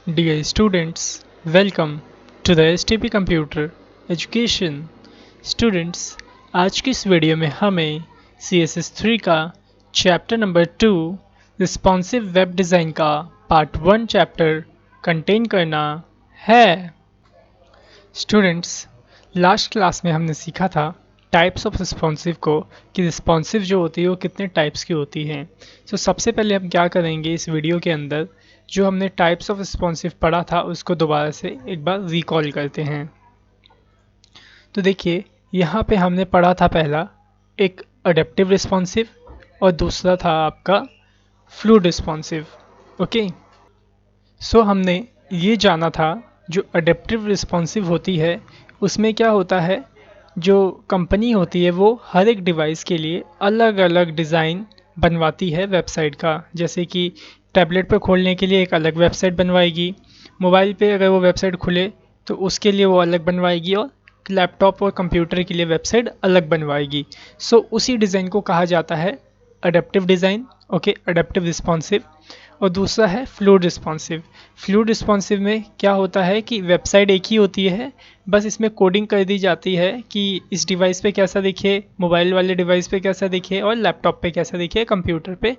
Dear students, welcome to the STP Computer Education. Students, आज की इस वीडियो में हमें CSS3 का chapter number 2 responsive web design का पार्ट 1 चैप्टर कंटेन करना है। स्टूडेंट्स, लास्ट क्लास में हमने सीखा था टाइप्स ऑफ रिस्पॉन्सिव को कि रिस्पॉन्सिव जो होती है वो कितने टाइप्स की होती हैं। सबसे पहले हम क्या करेंगे इस वीडियो के अंदर, जो हमने टाइप्स ऑफ रिस्पॉन्सिव पढ़ा था उसको दोबारा से एक बार रिकॉल करते हैं। तो देखिए, यहाँ पे हमने पढ़ा था पहला एक अडेप्टिव रिस्पॉन्सिव और दूसरा था आपका फ्लूइड रिस्पॉन्सिव। ओके, हमने ये जाना था जो अडेप्टिव रिस्पॉन्सिव होती है उसमें क्या होता है, जो कंपनी होती है वो हर एक डिवाइस के लिए अलग अलग डिज़ाइन बनवाती है वेबसाइट का। जैसे कि टैबलेट पर खोलने के लिए एक अलग वेबसाइट बनवाएगी, मोबाइल पे अगर वो वेबसाइट खुले तो उसके लिए वो अलग बनवाएगी, और लैपटॉप और कंप्यूटर के लिए वेबसाइट अलग बनवाएगी। उसी डिज़ाइन को कहा जाता है adaptive design. Okay, adaptive responsive. और दूसरा है फ्लूइड रिस्पॉन्सिव। फ्लूइड रिस्पॉन्सिव में क्या होता है कि वेबसाइट एक ही होती है, बस इसमें कोडिंग कर दी जाती है कि इस डिवाइस पे कैसा दिखे, मोबाइल वाले डिवाइस पे कैसा दिखे, और लैपटॉप पे कैसा दिखे, कंप्यूटर पे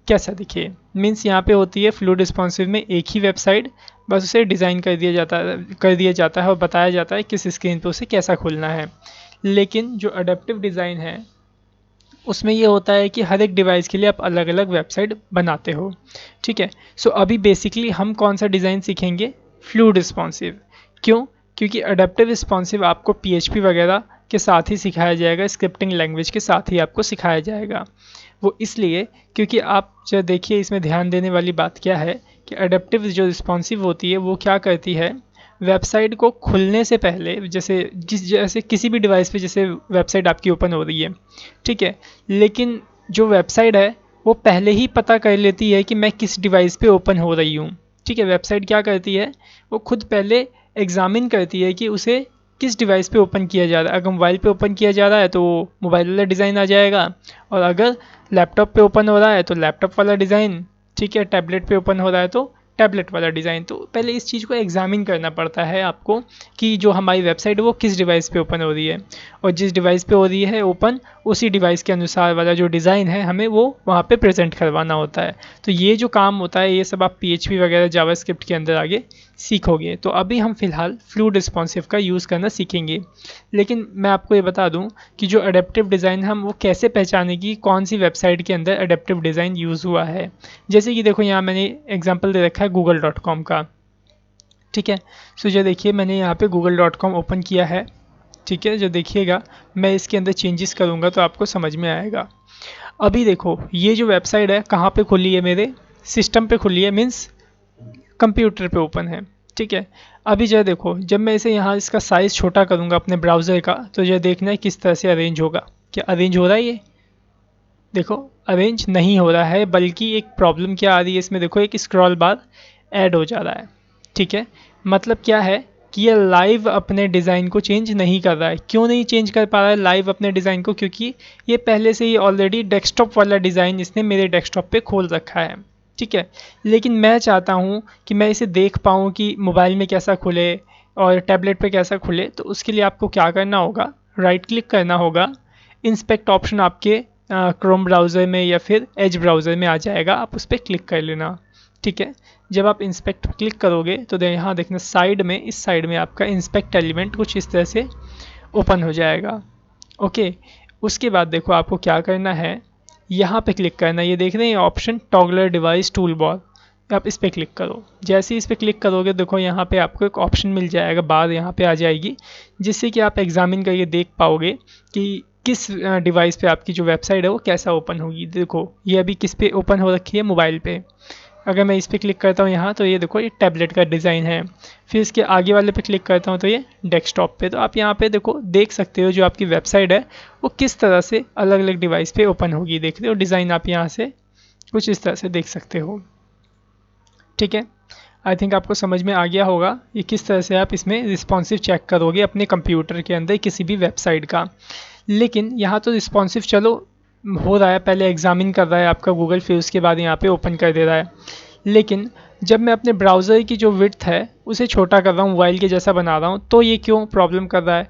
कैसा दिखे। मीन्स यहाँ पे होती है फ्लूइड रिस्पॉन्सिव में एक ही वेबसाइट, बस उसे डिज़ाइन कर दिया जाता है और बताया जाता है किस स्क्रीन पे उसे कैसा खोलना है। लेकिन जो अडेप्टिव डिज़ाइन है उसमें ये होता है कि हर एक डिवाइस के लिए आप अलग अलग वेबसाइट बनाते हो। ठीक है, अभी बेसिकली हम कौन सा डिज़ाइन सीखेंगे, फ्लूइड रिस्पॉन्सिव। क्यों? क्योंकि अडेप्टिव रिस्पॉन्सिव आपको PHP वगैरह के साथ ही सिखाया जाएगा, स्क्रिप्टिंग लैंग्वेज के साथ ही आपको सिखाया जाएगा। वो इसलिए क्योंकि आप जो देखिए, इसमें ध्यान देने वाली बात क्या है कि अडेप्टिव जो रिस्पॉन्सिव होती है वो क्या करती है, वेबसाइट को खुलने से पहले, जैसे किसी भी डिवाइस पे जैसे वेबसाइट आपकी ओपन हो रही है, ठीक है, लेकिन जो वेबसाइट है वो पहले ही पता कर लेती है कि मैं किस डिवाइस पे ओपन हो रही हूँ। ठीक है, वेबसाइट क्या करती है, वो खुद पहले एग्जामिन करती है कि उसे किस डिवाइस पे ओपन किया जा रहा है। अगर मोबाइल पे ओपन किया जा रहा है तो मोबाइल वाला डिज़ाइन आ जाएगा, और अगर लैपटॉप पे ओपन हो रहा है तो लैपटॉप वाला डिज़ाइन, ठीक है, टैबलेट पे ओपन हो रहा है तो टैबलेट वाला डिज़ाइन। तो पहले इस चीज़ को एग्जामिन करना पड़ता है आपको कि जो हमारी वेबसाइट है वो किस डिवाइस पे ओपन हो रही है, और जिस डिवाइस पे हो रही है ओपन, उसी डिवाइस के अनुसार वाला जो डिज़ाइन है हमें वो वहाँ पे प्रेजेंट करवाना होता है। तो ये जो काम होता है ये सब आप PHP वगैरह जावास्क्रिप्ट के अंदर आगे सीखोगे। तो अभी हम फ़िलहाल फ्लूइड रिस्पॉन्सिव का यूज़ करना सीखेंगे। लेकिन मैं आपको ये बता दूं कि जो अडेप्टिव डिज़ाइन हम वो कैसे पहचाने की कौन सी वेबसाइट के अंदर अडेप्टिव डिज़ाइन यूज़ हुआ है। जैसे कि देखो, यहाँ मैंने एग्जांपल दे रखा है google.com का। ठीक है, जो देखिए मैंने यहाँ पे google.com ओपन किया है। ठीक है, जो देखिएगा मैं इसके अंदर चेंजेस करूँगा तो आपको समझ में आएगा। अभी देखो, ये जो वेबसाइट है कहाँ पे खुली है, मेरे सिस्टम पे खुली है, मीन्स कंप्यूटर पे ओपन है। ठीक है, अभी जो देखो, जब मैं इसे यहाँ इसका साइज़ छोटा करूँगा अपने ब्राउज़र का, तो यह देखना है किस तरह से अरेंज होगा। क्या अरेंज हो रहा है? ये देखो, अरेंज नहीं हो रहा है, बल्कि एक प्रॉब्लम क्या आ रही है इसमें, देखो एक स्क्रॉल बार ऐड हो जा रहा है। ठीक है, मतलब क्या है कि ये लाइव अपने डिज़ाइन को चेंज नहीं कर रहा है। क्यों नहीं चेंज कर पा रहा है लाइव अपने डिज़ाइन को? क्योंकि ये पहले से ही ऑलरेडी डेस्कटॉप वाला डिज़ाइन इसने मेरे डेस्कटॉप पे खोल रखा है। ठीक है, लेकिन मैं चाहता हूँ कि मैं इसे देख पाऊँ कि मोबाइल में कैसा खुले और टैबलेट पे कैसा खुले। तो उसके लिए आपको क्या करना होगा, राइट क्लिक करना होगा, इंस्पेक्ट ऑप्शन आपके क्रोम ब्राउज़र में या फिर एज ब्राउज़र में आ जाएगा, आप उस पर क्लिक कर लेना। ठीक है, जब आप इंस्पेक्ट क्लिक करोगे तो यहाँ देखना साइड में, इस साइड में आपका इंस्पेक्ट एलिमेंट कुछ इस तरह से ओपन हो जाएगा। ओके, उसके बाद देखो आपको क्या करना है, यहाँ पे क्लिक करना है। ये देख रहे हैं option toggler device tool bar, आप इस पर क्लिक करो। जैसे ही इस पर क्लिक करोगे देखो यहाँ पे आपको एक ऑप्शन मिल जाएगा, बार यहाँ पे आ जाएगी, जिससे कि आप एग्जामिन करके देख पाओगे कि किस डिवाइस पे आपकी जो वेबसाइट है वो कैसा ओपन होगी। देखो ये अभी किस पे ओपन हो रखी है, मोबाइल पे। अगर मैं इस पर क्लिक करता हूँ यहाँ, तो ये देखो ये टैबलेट का डिज़ाइन है। फिर इसके आगे वाले पे क्लिक करता हूँ तो ये डेस्कटॉप पे। तो आप यहाँ पे देखो देख सकते हो जो आपकी वेबसाइट है वो किस तरह से अलग अलग डिवाइस पे ओपन होगी। देख रहे हो डिज़ाइन, आप यहाँ से कुछ इस तरह से देख सकते हो। ठीक है, आई थिंक आपको समझ में आ गया होगा ये किस तरह से आप इसमें रिस्पॉन्सिव चेक करोगे अपने कंप्यूटर के अंदर किसी भी वेबसाइट का। लेकिन यहाँ तो रिस्पॉन्सिव चलो हो रहा है, पहले एग्जामिन कर रहा है आपका गूगल, फिर उसके बाद यहाँ पे ओपन कर दे रहा है। लेकिन जब मैं अपने ब्राउज़र की जो विड्थ है उसे छोटा कर रहा हूँ, मोबाइल के जैसा बना रहा हूँ, तो ये क्यों प्रॉब्लम कर रहा है?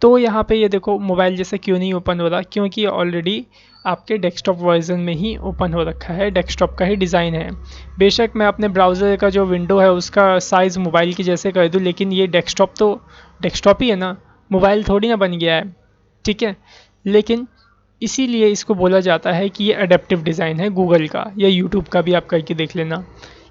तो यहाँ पे ये देखो मोबाइल जैसे क्यों नहीं ओपन हो रहा, क्योंकि ये ऑलरेडी आपके डेस्कटॉप वर्जन में ही ओपन हो रखा है, डेस्कटॉप का ही डिज़ाइन है। बेशक मैं अपने ब्राउज़र का जो विंडो है उसका साइज़ मोबाइल के जैसे कर दूँ, लेकिन ये डेस्कटॉप तो डेस्कटॉप ही है ना, मोबाइल थोड़ी ना बन गया है, ठीक है। लेकिन इसीलिए इसको बोला जाता है कि ये अडेप्टिव डिज़ाइन है गूगल का या यूट्यूब का भी आप करके देख लेना।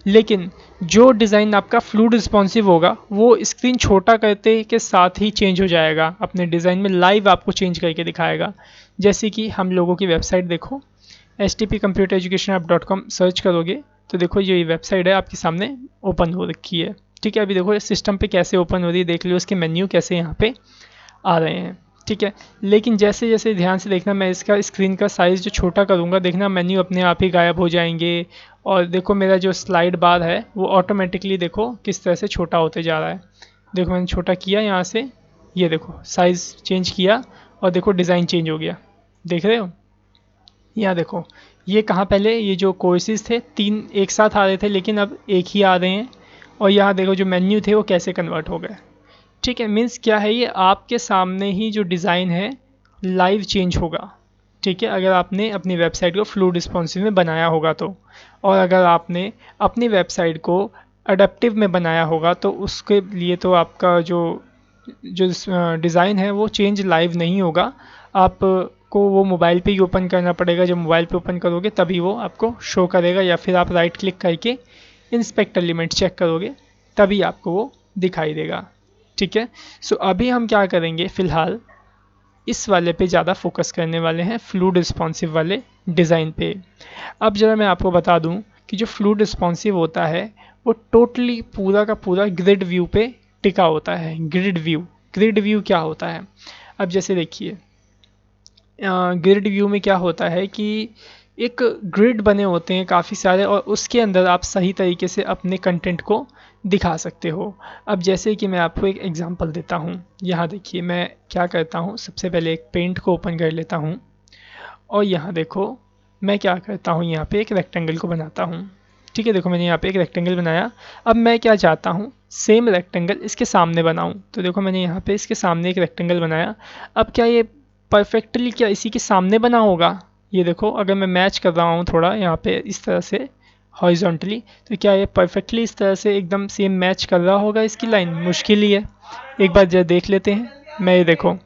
लेकिन जो डिज़ाइन आपका फ्लूइड रिस्पॉन्सिव होगा वो स्क्रीन छोटा करते के साथ ही चेंज हो जाएगा, अपने डिज़ाइन में लाइव आपको चेंज करके दिखाएगा। जैसे कि हम लोगों की वेबसाइट देखो, htpcomputereducationapp.com सर्च करोगे तो देखो ये वेबसाइट है आपके सामने ओपन हो रखी है, ठीक है। अभी देखो सिस्टम पे कैसे ओपन हो रही है, देख लो उसके मेन्यू कैसे यहाँ पे आ रहे हैं, ठीक है। लेकिन जैसे जैसे ध्यान से देखना, मैं इसका स्क्रीन का साइज़ जो छोटा करूँगा, देखना मेन्यू अपने आप ही गायब हो जाएंगे। और देखो मेरा जो स्लाइड बार है वो ऑटोमेटिकली देखो किस तरह से छोटा होते जा रहा है। देखो मैंने छोटा किया यहाँ से, ये देखो साइज़ चेंज किया और देखो डिज़ाइन चेंज हो गया, देख रहे हो। यहाँ देखो ये कहाँ, पहले ये जो कोर्सेज थे 3 एक साथ आ रहे थे, लेकिन अब एक ही आ रहे हैं। और यहाँ देखो जो मेन्यू थे वो कैसे कन्वर्ट हो गए, ठीक है। मीन्स क्या है, ये आपके सामने ही जो डिज़ाइन है लाइव चेंज होगा, ठीक है, अगर आपने अपनी वेबसाइट को फ्लूइड रिस्पॉन्सिव में बनाया होगा तो। और अगर आपने अपनी वेबसाइट को अडेप्टिव में बनाया होगा तो उसके लिए तो आपका जो जो डिज़ाइन है वो चेंज लाइव नहीं होगा, आपको वो मोबाइल पे ही ओपन करना पड़ेगा। जब मोबाइल पे ओपन करोगे तभी वो आपको शो करेगा, या फिर आप राइट क्लिक करके इंस्पेक्ट एलिमेंट चेक करोगे तभी आपको वो दिखाई देगा, ठीक है। सो अभी हम क्या करेंगे, फ़िलहाल इस वाले पे ज़्यादा फोकस करने वाले हैं, फ्लूइड रिस्पॉन्सिव वाले डिज़ाइन पे। अब ज़रा मैं आपको बता दूं कि जो फ्लूइड रिस्पॉन्सिव होता है वो टोटली पूरा का पूरा ग्रिड व्यू पे टिका होता है। ग्रिड व्यू क्या होता है, अब जैसे देखिए ग्रिड व्यू में क्या होता है कि एक ग्रिड बने होते हैं काफ़ी सारे, और उसके अंदर आप सही तरीके से अपने कंटेंट को दिखा सकते हो। अब जैसे कि मैं आपको एक एग्जांपल देता हूँ, यहाँ देखिए मैं क्या करता हूँ, सबसे पहले एक पेंट को ओपन कर लेता हूँ और यहाँ देखो मैं क्या करता हूँ, यहाँ पे एक रेक्टेंगल को बनाता हूँ, ठीक है। देखो मैंने यहाँ पे एक रेक्टेंगल बनाया। अब मैं क्या चाहता हूँ, सेम रेक्टेंगल इसके सामने बनाऊँ, तो देखो मैंने यहाँ पे इसके सामने एक रेक्टेंगल बनाया। अब क्या ये परफेक्टली क्या इसी के सामने बना होगा, ये देखो अगर मैं मैच कर रहा हूँ थोड़ा यहाँ पे इस तरह से हॉरिजॉन्टली, तो क्या ये परफेक्टली इस तरह से एकदम सेम मैच कर रहा होगा इसकी लाइन, मुश्किल ही है। एक बार जरा देख लेते हैं। मैं ये देखो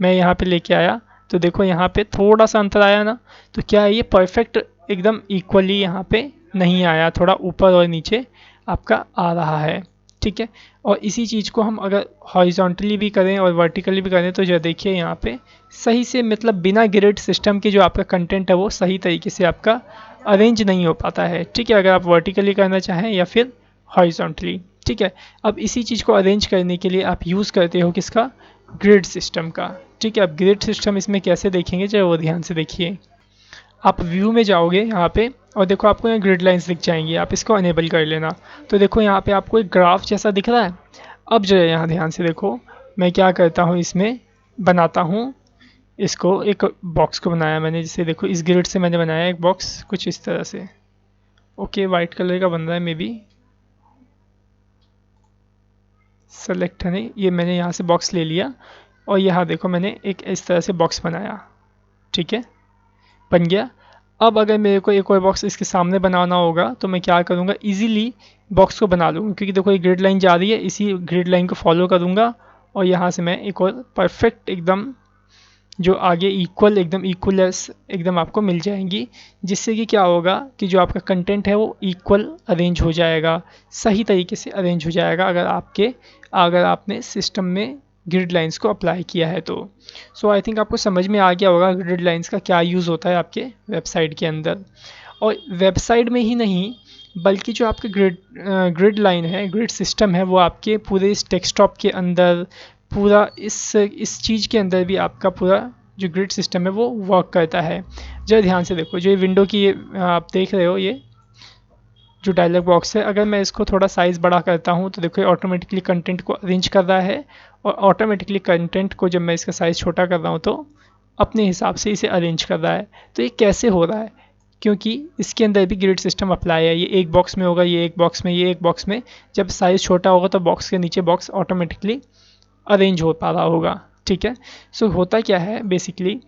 मैं यहाँ पे लेके आया तो देखो यहाँ पे थोड़ा सा अंतर आया ना, तो क्या है ये परफेक्ट एकदम इक्वली यहाँ पे नहीं आया, थोड़ा ऊपर और नीचे आपका आ रहा है, ठीक है। और इसी चीज़ को हम अगर हॉरिजॉन्टली भी करें और वर्टिकली भी करें तो जो देखिए यहाँ पे सही से, मतलब बिना ग्रिड सिस्टम के जो आपका कंटेंट है वो सही तरीके से आपका अरेंज नहीं हो पाता है, ठीक है, अगर आप वर्टिकली करना चाहें या फिर हॉरिजॉन्टली, ठीक है। अब इसी चीज़ को अरेंज करने के लिए आप यूज़ करते हो किसका, ग्रिड सिस्टम का, ठीक है। अब ग्रिड सिस्टम इसमें कैसे देखेंगे, चाहे वो ध्यान से देखिए। आप व्यू में जाओगे यहाँ पे और देखो आपको यहाँ ग्रिड लाइंस दिख जाएंगी, आप इसको अनेबल कर लेना। तो देखो यहाँ पे आपको एक ग्राफ जैसा दिख रहा है। अब जो है यहाँ ध्यान से देखो मैं क्या करता हूँ, इसमें बनाता हूँ, इसको एक बॉक्स को बनाया मैंने, जिसे देखो इस ग्रिड से मैंने बनाया एक बॉक्स कुछ इस तरह से। ओके वाइट कलर का बन रहा है, मे बी सेलेक्ट है नहीं, ये मैंने यहाँ से बॉक्स ले लिया और यहाँ देखो मैंने एक इस तरह से बॉक्स बनाया, ठीक है, बन गया। अब अगर मेरे को एक और बॉक्स इसके सामने बनाना होगा तो मैं क्या करूँगा, इजीली बॉक्स को बना लूँगा, क्योंकि देखो ये ग्रिड लाइन जा रही है, इसी ग्रिड लाइन को फॉलो करूँगा और यहाँ से मैं एक और परफेक्ट एकदम जो आगे इक्वल एकदम इक्वलेस एकदम आपको मिल जाएंगी, जिससे कि क्या होगा कि जो आपका कंटेंट है वो इक्वल अरेंज हो जाएगा, सही तरीके से अरेंज हो जाएगा अगर आपने सिस्टम में ग्रिड लाइंस को अप्लाई किया है तो। सो आई थिंक आपको समझ में आ गया होगा ग्रिड लाइंस का क्या यूज़ होता है आपके वेबसाइट के अंदर। और वेबसाइट में ही नहीं बल्कि जो आपके ग्रिड लाइन है, ग्रिड सिस्टम है, वो आपके पूरे इस डेस्कटॉप के अंदर, पूरा इस चीज़ के अंदर भी आपका पूरा जो ग्रिड सिस्टम है वो वर्क करता है। जरा ध्यान से देखो, जो ये विंडो की आप देख रहे हो, ये जो डायलॉग बॉक्स है, अगर मैं इसको थोड़ा साइज़ बड़ा करता हूँ तो देखो ऑटोमेटिकली कंटेंट को अरेंज कर रहा है, और ऑटोमेटिकली कंटेंट को जब मैं इसका साइज़ छोटा कर रहा हूँ तो अपने हिसाब से इसे अरेंज कर रहा है। तो ये कैसे हो रहा है, क्योंकि इसके अंदर भी ग्रिड सिस्टम अप्लाई है। ये एक बॉक्स में होगा, ये एक बॉक्स में, ये एक बॉक्स में। जब साइज़ छोटा होगा तो बॉक्स के नीचे बॉक्स ऑटोमेटिकली अरेंज हो पा रहा होगा। ठीक है, सो होता क्या है बेसिकली,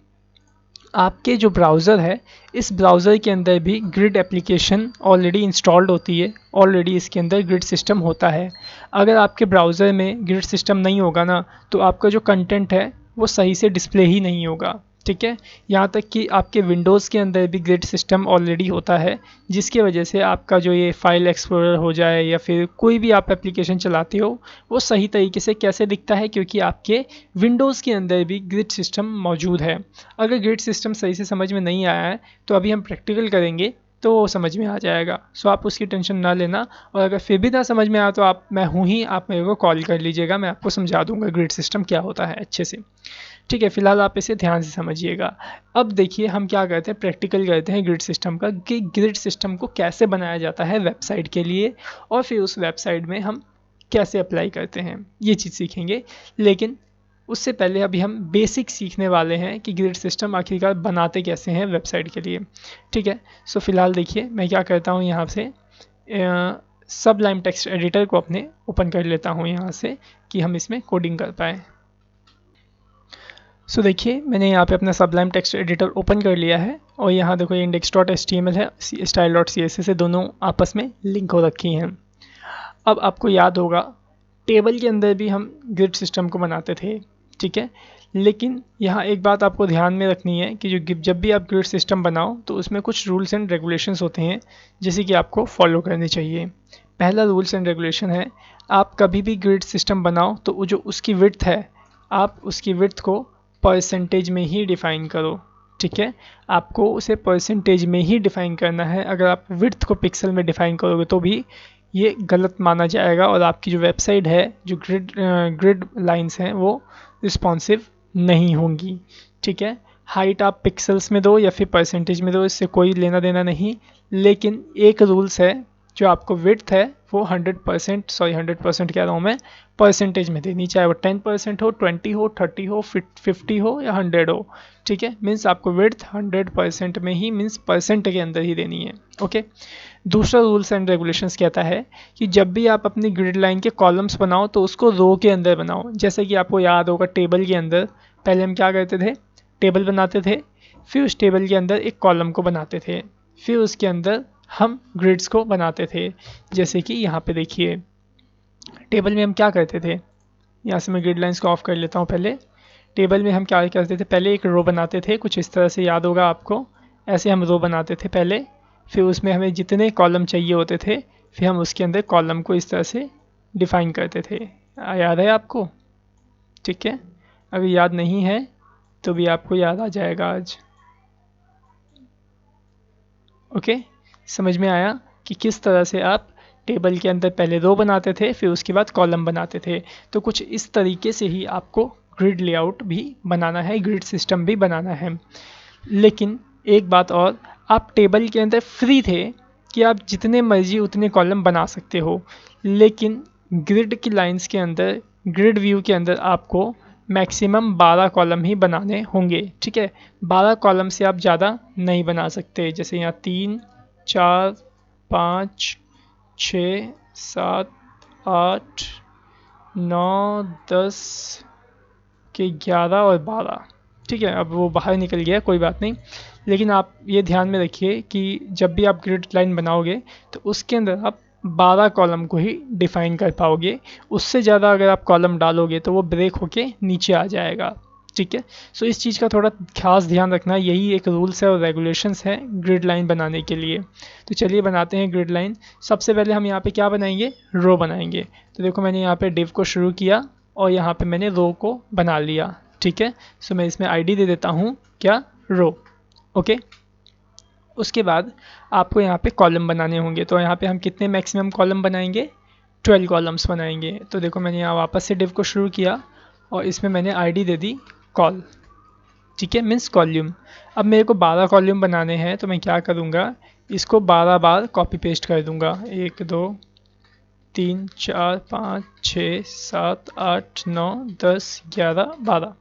आपके जो ब्राउज़र है, इस ब्राउज़र के अंदर भी ग्रिड एप्लीकेशन ऑलरेडी इंस्टॉल्ड होती है, ऑलरेडी इसके अंदर ग्रिड सिस्टम होता है। अगर आपके ब्राउज़र में ग्रिड सिस्टम नहीं होगा ना, तो आपका जो कंटेंट है वो सही से डिस्प्ले ही नहीं होगा। ठीक है, यहाँ तक कि आपके विंडोज़ के अंदर भी ग्रिड सिस्टम ऑलरेडी होता है, जिसकी वजह से आपका जो ये फाइल एक्सप्लोरर हो जाए या फिर कोई भी आप एप्लीकेशन चलाते हो, वो सही तरीके से कैसे दिखता है, क्योंकि आपके विंडोज़ के अंदर भी ग्रिड सिस्टम मौजूद है। अगर ग्रिड सिस्टम सही से समझ में नहीं आया है तो अभी हम प्रैक्टिकल करेंगे तो वो समझ में आ जाएगा। सो आप उसकी टेंशन ना लेना, और अगर फिर भी ना समझ में आया तो मैं हूँ ही, आप मेरे को कॉल कर लीजिएगा, मैं आपको समझा दूंगा ग्रिड सिस्टम क्या होता है अच्छे से। ठीक है, फिलहाल आप इसे ध्यान से समझिएगा। अब देखिए हम क्या करते हैं, प्रैक्टिकल करते हैं ग्रिड सिस्टम का, कि ग्रिड सिस्टम को कैसे बनाया जाता है वेबसाइट के लिए, और फिर उस वेबसाइट में हम कैसे अप्लाई करते हैं, ये चीज़ सीखेंगे। लेकिन उससे पहले अभी हम बेसिक सीखने वाले हैं कि ग्रिड सिस्टम आखिरकार बनाते कैसे हैं वेबसाइट के लिए। ठीक है, सो फिलहाल देखिए मैं क्या करता हूँ, यहाँ से सबलाइम टेक्स्ट एडिटर को अपने ओपन कर लेता हूँ यहाँ से, कि हम इसमें कोडिंग कर पाएँ। सो देखिए मैंने यहाँ पे अपना सबलाइम टेक्स्ट एडिटर ओपन कर लिया है, और यहाँ देखो ये index.html है, style.css है, दोनों आपस में लिंक हो रखी हैं। अब आपको याद होगा टेबल के अंदर भी हम ग्रिड सिस्टम को बनाते थे। ठीक है, लेकिन यहाँ एक बात आपको ध्यान में रखनी है कि जब भी आप ग्रिड सिस्टम बनाओ तो उसमें कुछ रूल्स एंड रेगुलेशंस होते हैं, जैसे कि आपको फॉलो करने चाहिए। पहला रूल्स एंड रेगुलेशन है, आप कभी भी ग्रिड सिस्टम बनाओ तो जो उसकी विड्थ है, आप उसकी विड्थ को परसेंटेज में ही डिफ़ाइन करो। ठीक है, आपको उसे परसेंटेज में ही डिफ़ाइन करना है। अगर आप विड्थ को पिक्सल में डिफ़ाइन करोगे तो भी ये गलत माना जाएगा, और आपकी जो वेबसाइट है, जो ग्रिड लाइंस हैं, वो रिस्पॉन्सिव नहीं होंगी। ठीक है, हाइट आप पिक्सल्स में दो या फिर परसेंटेज में दो, इससे कोई लेना देना नहीं। लेकिन एक रूल्स है, जो आपको विड्थ है वो 100% कह रहा हूँ मैं, परसेंटेज में देनी, चाहे वो 10% हो, 20 हो, 30 हो, 50 हो या 100 हो। ठीक है, मीन्स आपको विड्थ 100% में ही, मीन्स परसेंट के अंदर ही देनी है। ओके, दूसरा रूल्स एंड रेगुलेशंस कहता है कि जब भी आप अपनी ग्रिड लाइन के कॉलम्स बनाओ तो उसको रो के अंदर बनाओ। जैसे कि आपको याद होगा टेबल के अंदर पहले हम क्या करते थे, टेबल बनाते थे, फिर उस टेबल के अंदर एक कॉलम को बनाते थे, फिर उसके अंदर हम ग्रिड्स को बनाते थे। जैसे कि यहाँ पे देखिए टेबल में हम क्या करते थे, यहाँ से मैं ग्रिड लाइंस को ऑफ कर लेता हूँ। पहले टेबल में हम क्या करते थे, पहले एक रो बनाते थे, कुछ इस तरह से, याद होगा आपको, ऐसे हम रो बनाते थे पहले। फिर उसमें हमें जितने कॉलम चाहिए होते थे, फिर हम उसके अंदर कॉलम को इस तरह से डिफ़ाइन करते थे। याद है आपको? ठीक है, अगर याद नहीं है तो भी आपको याद आ जाएगा आज। ओके, समझ में आया कि किस तरह से आप टेबल के अंदर पहले रो बनाते थे, फिर उसके बाद कॉलम बनाते थे। तो कुछ इस तरीके से ही आपको ग्रिड लेआउट भी बनाना है, ग्रिड सिस्टम भी बनाना है। लेकिन एक बात और, आप टेबल के अंदर फ्री थे कि आप जितने मर्जी उतने कॉलम बना सकते हो, लेकिन ग्रिड की लाइंस के अंदर, ग्रिड व्यू के अंदर आपको मैक्सिमम 12 कॉलम ही बनाने होंगे। ठीक है, 12 कॉलम से आप ज़्यादा नहीं बना सकते। जैसे यहाँ 3, 4, 5, 6, 7, 8, 9, 10 के 11 और 12। ठीक है, अब वो बाहर निकल गया, कोई बात नहीं। लेकिन आप ये ध्यान में रखिए कि जब भी आप ग्रिड लाइन बनाओगे तो उसके अंदर आप 12 कॉलम को ही डिफ़ाइन कर पाओगे। उससे ज़्यादा अगर आप कॉलम डालोगे तो वो ब्रेक होके नीचे आ जाएगा। ठीक है, सो इस चीज़ का थोड़ा खास ध्यान रखना, यही एक रूल्स है और रेगुलेशंस है ग्रिड लाइन बनाने के लिए। तो चलिए बनाते हैं ग्रिड लाइन। सबसे पहले हम यहाँ पे क्या बनाएंगे, रो बनाएंगे। तो देखो मैंने यहाँ पे डिव को शुरू किया और यहाँ पे मैंने रो को बना लिया। ठीक है, सो मैं इसमें आईडी दे देता हूँ क्या, रो। ओके, उसके बाद आपको यहाँ पे कॉलम बनाने होंगे। तो यहाँ पे हम कितने मैक्सिमम कॉलम बनाएंगे, 12 कॉलम्स बनाएंगे। तो देखो मैंने यहाँ वापस से डिव को शुरू किया और इसमें मैंने आईडी दे दी कॉल। ठीक है, मीन्स कॉल्यूम। अब मेरे को 12 कॉल्यूम बनाने हैं, तो मैं क्या करूँगा, इसको 12 बार कॉपी पेस्ट कर दूँगा। 1, 2, 3, 4, 5, 6, 7, 8, 9, 10, 11, 12।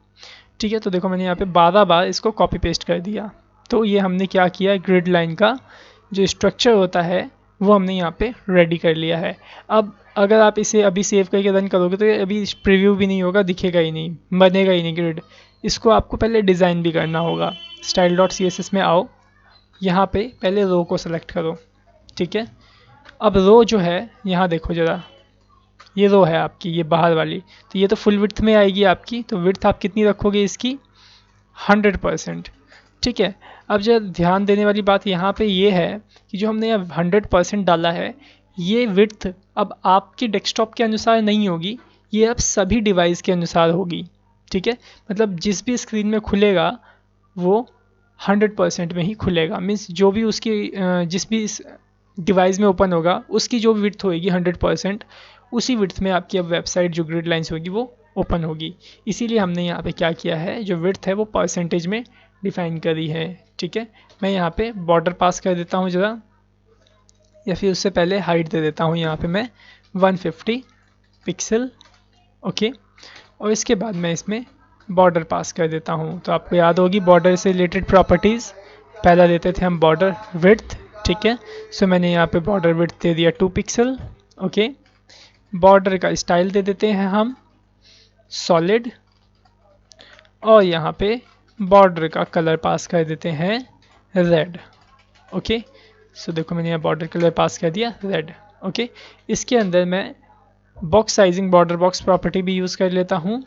ठीक है, तो देखो मैंने यहाँ पे 12 बार इसको कॉपी पेस्ट कर दिया। तो ये हमने क्या किया, ग्रिड लाइन का जो स्ट्रक्चर होता है वो हमने यहाँ पे रेडी कर लिया है। अब अगर आप इसे अभी सेव करके रन करोगे तो ये अभी प्रीव्यू भी नहीं होगा, दिखेगा ही नहीं, बनेगा ही नहीं ग्रिड। इसको आपको पहले डिज़ाइन भी करना होगा। Style dot C S S में आओ, यहाँ पे पहले रो को सेलेक्ट करो, ठीक है। अब रो जो है यहाँ देखो ज़रा, ये रो है आपकी, ये बाहर वाली, तो ये तो फुल विड्थ में आएगी आपकी। तो विड्थ आप कितनी रखोगे इसकी, 100%, ठीक है। अब जो ध्यान देने वाली बात यहाँ पे ये है कि जो हमने यहाँ 100% डाला है, ये विड्थ अब आपके डेस्कटॉप के अनुसार नहीं होगी, ये अब सभी डिवाइस के अनुसार होगी, ठीक है। मतलब जिस भी स्क्रीन में खुलेगा वो 100% में ही खुलेगा। मीन्स जो भी उसकी जिस भी डिवाइस में ओपन होगा उसकी जो विड्थ होगी 100%, उसी विड्थ में आपकी अब वेबसाइट जो ग्रिड लाइन्स होगी वो ओपन होगी। इसीलिए हमने यहाँ पे क्या किया है, जो विड्थ है वो परसेंटेज में डिफाइन करी है, ठीक है। मैं यहाँ पे बॉर्डर पास कर देता हूँ ज़रा, या फिर उससे पहले हाइट दे देता हूँ यहाँ पे मैं 150 पिक्सल, ओके। और इसके बाद मैं इसमें बॉर्डर पास कर देता हूँ। तो आपको याद होगी बॉर्डर से रिलेटेड प्रॉपर्टीज़, पहला देते थे हम बॉर्डर विड्थ, ठीक है। सो मैंने यहाँ पे बॉर्डर विड्थ दे दिया 2 पिक्सल, ओके। बॉर्डर का स्टाइल दे देते हैं हम सॉलिड, और यहाँ पे बॉर्डर का कलर पास कर देते हैं रेड, ओके। सो देखो मैंने यहाँ बॉर्डर कलर पास कर दिया रेड, ओके। इसके अंदर मैं box sizing border box property भी यूज़ कर लेता हूँ,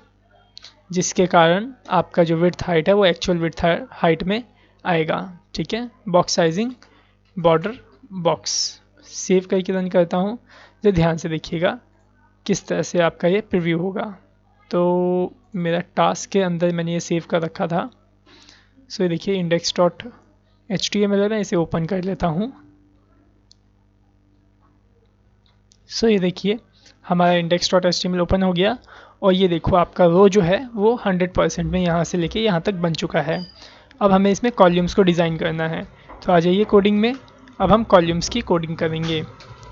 जिसके कारण आपका जो विड्थ हाइट है वो एक्चुअल विड्थ हाइट में आएगा, ठीक है। Box sizing border box, save करके रन करता हूँ, तो ध्यान से देखिएगा किस तरह से आपका ये प्रीव्यू होगा। तो मेरा टास्क के अंदर मैंने ये सेव कर रखा था। सो ये देखिए index.html है, मैं इसे ओपन कर लेता हूँ। सो ये देखिए हमारा index.html ओपन हो गया, और ये देखो आपका रो जो है वो 100% में यहाँ से लेके यहाँ तक बन चुका है। अब हमें इसमें कॉलम्स को डिज़ाइन करना है, तो आ जाइए कोडिंग में। अब हम कॉलम्स की कोडिंग करेंगे।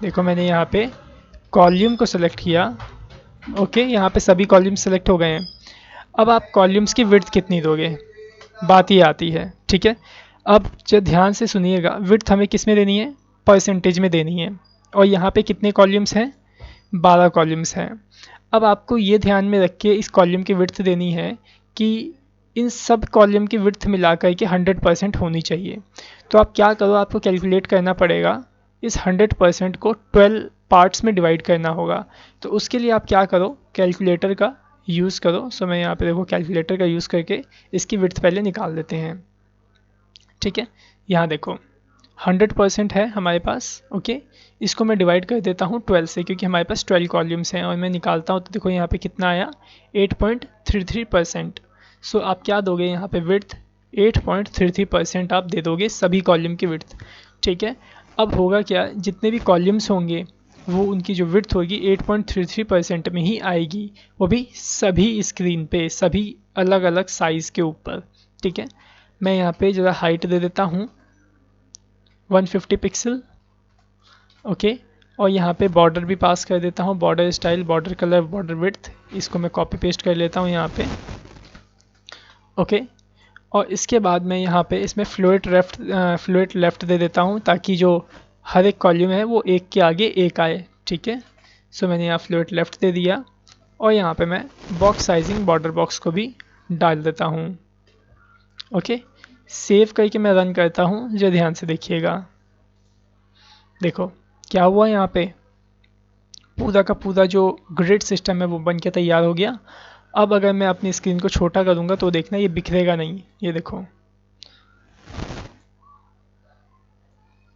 देखो मैंने यहाँ पे कॉलम को सेलेक्ट किया, ओके। यहाँ पे सभी कॉलम्स सेलेक्ट हो गए हैं। अब आप कॉलम्स की विड्थ कितनी दोगे, बात ये आती है, ठीक है। अब जो ध्यान से सुनिएगा, विड्थ हमें किस में देनी है, परसेंटेज में देनी है। और यहाँ पे कितने कॉलम्स हैं, 12 कॉलम्स हैं। अब आपको ये ध्यान में रख के इस कॉलम की विड्थ देनी है कि इन सब कॉलम की विड्थ मिला कर के 100% होनी चाहिए। तो आप क्या करो, आपको कैलकुलेट करना पड़ेगा, इस 100% को 12 पार्ट्स में डिवाइड करना होगा। तो उसके लिए आप क्या करो, कैलकुलेटर का यूज़ करो। सो मैं यहाँ पे देखो कैलकुलेटर का यूज़ करके इसकी विड्थ पहले निकाल देते हैं, ठीक है। यहाँ देखो 100% है हमारे पास, ओके। इसको मैं डिवाइड कर देता हूँ 12 से, क्योंकि हमारे पास 12 कॉलम्स हैं, और मैं निकालता हूँ तो देखो यहाँ पे कितना आया, 8.33%। सो आप क्या दोगे यहाँ पे, विड्थ 8.33% आप दे दोगे सभी कॉलम की विड्थ, ठीक है। अब होगा क्या, जितने भी कॉलम्स होंगे वो उनकी जो विड्थ होगी 8.33% में ही आएगी, वो भी सभी स्क्रीन पे, सभी अलग अलग साइज़ के ऊपर, ठीक है। मैं यहाँ पे ज़रा हाइट दे देता हूँ 150 पिक्सल, ओके। और यहाँ पे बॉर्डर भी पास कर देता हूँ, border style, border colour, border width, इसको मैं कॉपी पेस्ट कर लेता हूँ यहाँ पे, ओके। और इसके बाद मैं यहाँ पे इसमें फ्लोट लेफ्ट दे देता हूँ, ताकि जो हर एक कॉलम है वो एक के आगे एक आए, ठीक है। सो मैंने यहाँ फ्लोट लेफ्ट दे दिया, और यहाँ पे मैं बॉक्स साइजिंग बॉर्डर बॉक्स को भी डाल देता हूँ, ओके। सेव करके मैं रन करता हूँ, जो ध्यान से देखिएगा। देखो क्या हुआ, यहाँ पे पूरा का पूरा जो ग्रिड सिस्टम है वो बन के तैयार हो गया। अब अगर मैं अपनी स्क्रीन को छोटा करूँगा तो देखना ये बिखरेगा नहीं। ये देखो,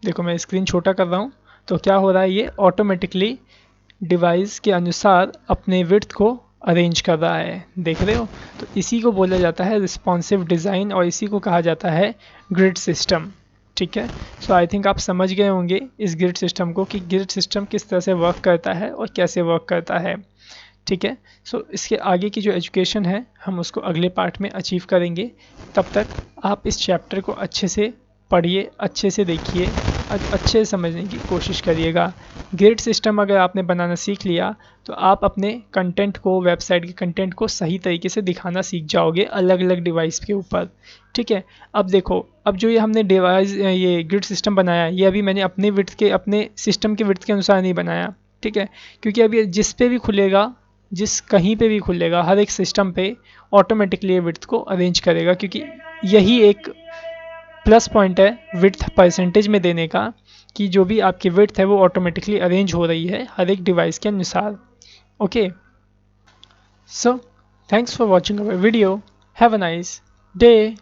देखो मैं स्क्रीन छोटा कर रहा हूँ तो क्या हो रहा है, ये ऑटोमेटिकली डिवाइस के अनुसार अपने विड्थ को अरेंज कर रहा है, देख रहे हो। तो इसी को बोला जाता है रिस्पॉन्सिव डिज़ाइन, और इसी को कहा जाता है ग्रिड सिस्टम, ठीक है। सो आई थिंक आप समझ गए होंगे इस ग्रिड सिस्टम को, कि ग्रिड सिस्टम किस तरह से वर्क करता है और कैसे वर्क करता है, ठीक है। सो इसके आगे की जो एजुकेशन है हम उसको अगले पार्ट में अचीव करेंगे। तब तक आप इस चैप्टर को अच्छे से पढ़िए, अच्छे से देखिए, अच्छे से समझने की कोशिश करिएगा। ग्रिड सिस्टम अगर आपने बनाना सीख लिया तो आप अपने कंटेंट को, वेबसाइट के कंटेंट को सही तरीके से दिखाना सीख जाओगे अलग अलग डिवाइस के ऊपर। ठीक है, अब देखो, अब जो ये हमने डिवाइस, ये ग्रिड सिस्टम बनाया, ये अभी मैंने अपने विड्थ के, अपने सिस्टम के विड्थ के अनुसार नहीं बनाया। ठीक है, क्योंकि अभी जिस पे भी खुलेगा, जिस कहीं पे भी खुलेगा, हर एक सिस्टम पे ऑटोमेटिकली ये विड्थ को अरेंज करेगा, क्योंकि यही एक प्लस पॉइंट है विड्थ परसेंटेज में देने का, कि जो भी आपकी विड्थ है वो ऑटोमेटिकली अरेंज हो रही है हर एक डिवाइस के अनुसार। Okay, so thanks for watching our video, have a nice day.